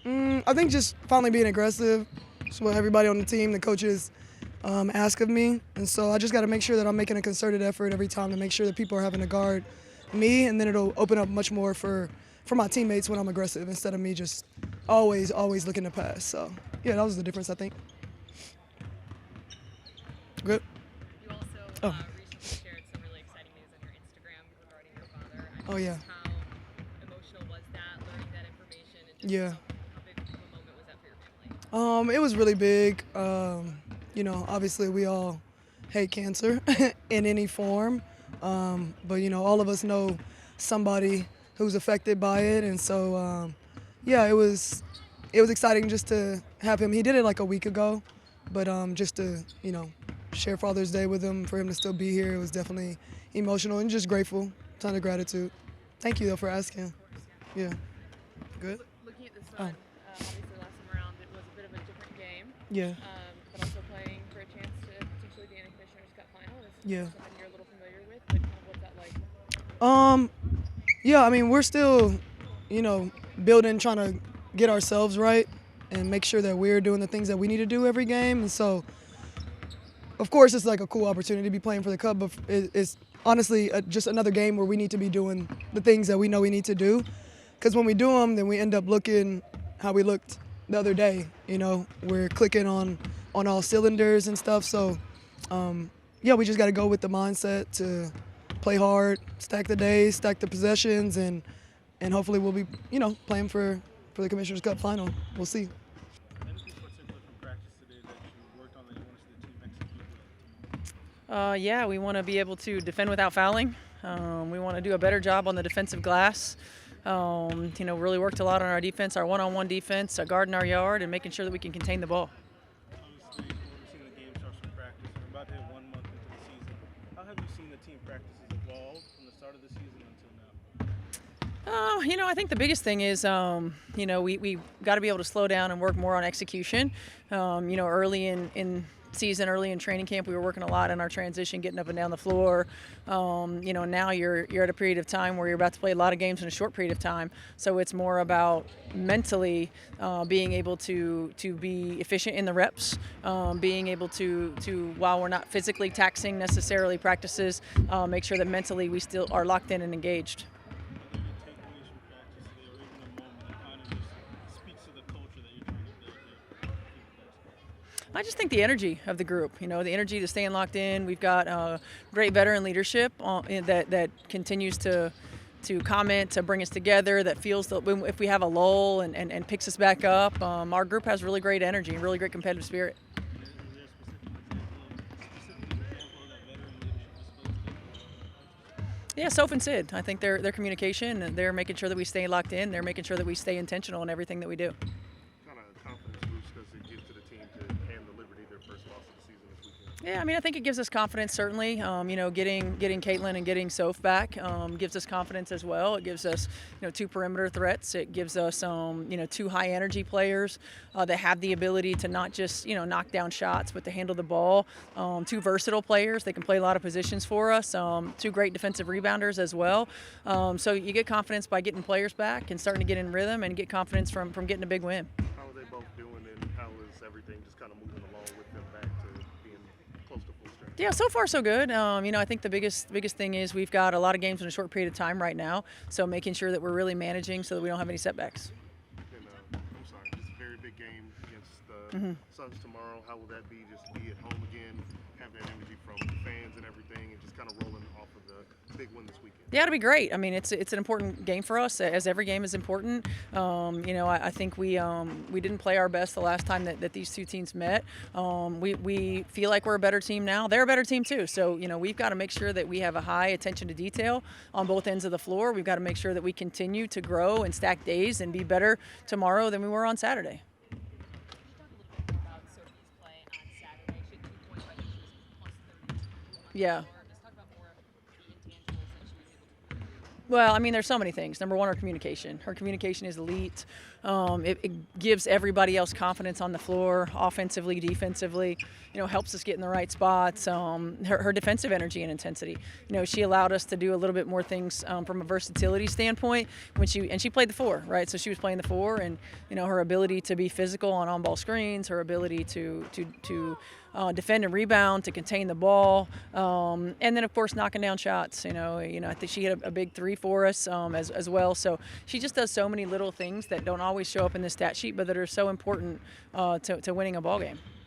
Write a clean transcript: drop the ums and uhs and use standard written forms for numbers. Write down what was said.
I think just finally being aggressive. It's what everybody on the team, the coaches, ask of me. And so I just got to make sure that I'm making a concerted effort every time to make sure that people are having to guard me, and then it'll open up much more for my teammates when I'm aggressive instead of me just always looking to pass. So, yeah, that was the difference, I think. Good. You also Oh, recently shared some really exciting news on your Instagram regarding your father. I oh mean, yeah. just how emotional was that, learning that information, and just Yeah. how big of a moment was that for your family? It was really big. Obviously we all hate cancer in any form, but all of us know somebody who's affected by it, and so yeah, it was exciting just to have him. He did it like a week ago, but just to share Father's Day with him, for him to still be here, it was definitely emotional and just grateful. Ton of gratitude. Thank you though for asking. Of course, yeah. Yeah. Good. Looking at this Oh, one, obviously last time around it was a bit of a different game, yeah. but also playing for a chance to potentially be in a Commissioner's Cup final. This Yeah. is something you're a little familiar with, but kind of what's that like? Um, Yeah, I mean, we're still, building, trying to get ourselves right and make sure that we're doing the things that we need to do every game. And so, of course, it's like a cool opportunity to be playing for the Cub, but it's honestly just another game where we need to be doing the things that we know we need to do. Because when we do them, then we end up looking how we looked the other day. We're clicking on all cylinders and stuff. So, yeah, we just got to go with the mindset to play hard, stack the days, stack the possessions, and hopefully we'll be, playing for the Commissioner's Cup final. We'll see. Anything particular from practice today that you worked on that you want to see the team execute with tomorrow? Yeah, we want to be able to defend without fouling. We want to do a better job on the defensive glass. Really worked a lot on our defense, our one-on-one defense, guarding our yard, and making sure that we can contain the ball. Obviously, we're seeing the game starts from practice. We're about to hit 1 month into the season. How have you seen the team practices evolve from the start of the season until now? I think the biggest thing is, we got to be able to slow down and work more on execution. Early in season, early in training camp, we were working a lot on our transition, getting up and down the floor. Now you're at a period of time where you're about to play a lot of games in a short period of time. So it's more about mentally being able to be efficient in the reps, being able to while we're not physically taxing necessarily practices, make sure that mentally we still are locked in and engaged. Are there any takeaways from practice today, or even a moment that kind of just speaks to the culture that you're trying to build here for the team? I just think the energy of the group, the energy to staying locked in. We've got great veteran leadership that continues to comment, to bring us together, that feels that if we have a lull and picks us back up. Our group has really great energy and really great competitive spirit. Is there a specific example of that veteran leadership displayed today from coaches? Yeah, Soph and Sid. I think their communication, and they're making sure that we stay locked in. They're making sure that we stay intentional in everything that we do. Kind of confidence boost does it give to the team to hand the Liberty their first loss of the season this weekend? Yeah, I mean, I think it gives us confidence, certainly. Getting Caitlin and getting Soph back gives us confidence as well. It gives us, two perimeter threats. It gives us, two high energy players that have the ability to not just, knock down shots, but to handle the ball. Two versatile players. They can play a lot of positions for us. Two great defensive rebounders as well. So you get confidence by getting players back and starting to get in rhythm, and get confidence from getting a big win. How are they both doing, and how is everything just kind of moving along with them back to being close to full strength? Yeah, so far so good. I think the biggest thing is we've got a lot of games in a short period of time right now, so making sure that we're really managing so that we don't have any setbacks. And I'm sorry, it's a very big game against the Suns tomorrow. How will that be? Just be at home again, have that energy from the fans and everything, and just kind of rolling off of the big win this weekend. Yeah, it'll be great. I mean, it's an important game for us, as every game is important. I think we didn't play our best the last time that these two teams met. We feel like we're a better team now. They're a better team too. So we've got to make sure that we have a high attention to detail on both ends of the floor. We've got to make sure that we continue to grow and stack days and be better tomorrow than we were on Saturday. Could you talk a little bit more about Sophie's play on Saturday? She had 2 points, I think she was plus 32 on the Yeah. floor. Just talk about more of the intangibles that she was able to bring. Well, I mean, there's so many things. Number one, her communication. Her communication is elite. It gives everybody else confidence on the floor, offensively, defensively. Helps us get in the right spots. Her defensive energy and intensity. She allowed us to do a little bit more things from a versatility standpoint when she played the four, right? So she was playing the four, and her ability to be physical on ball screens, her ability to defend and rebound, to contain the ball, and then of course knocking down shots. I think she hit a big three for us as well. So she just does so many little things that don't always show up in the stat sheet, but that are so important to winning a ball game.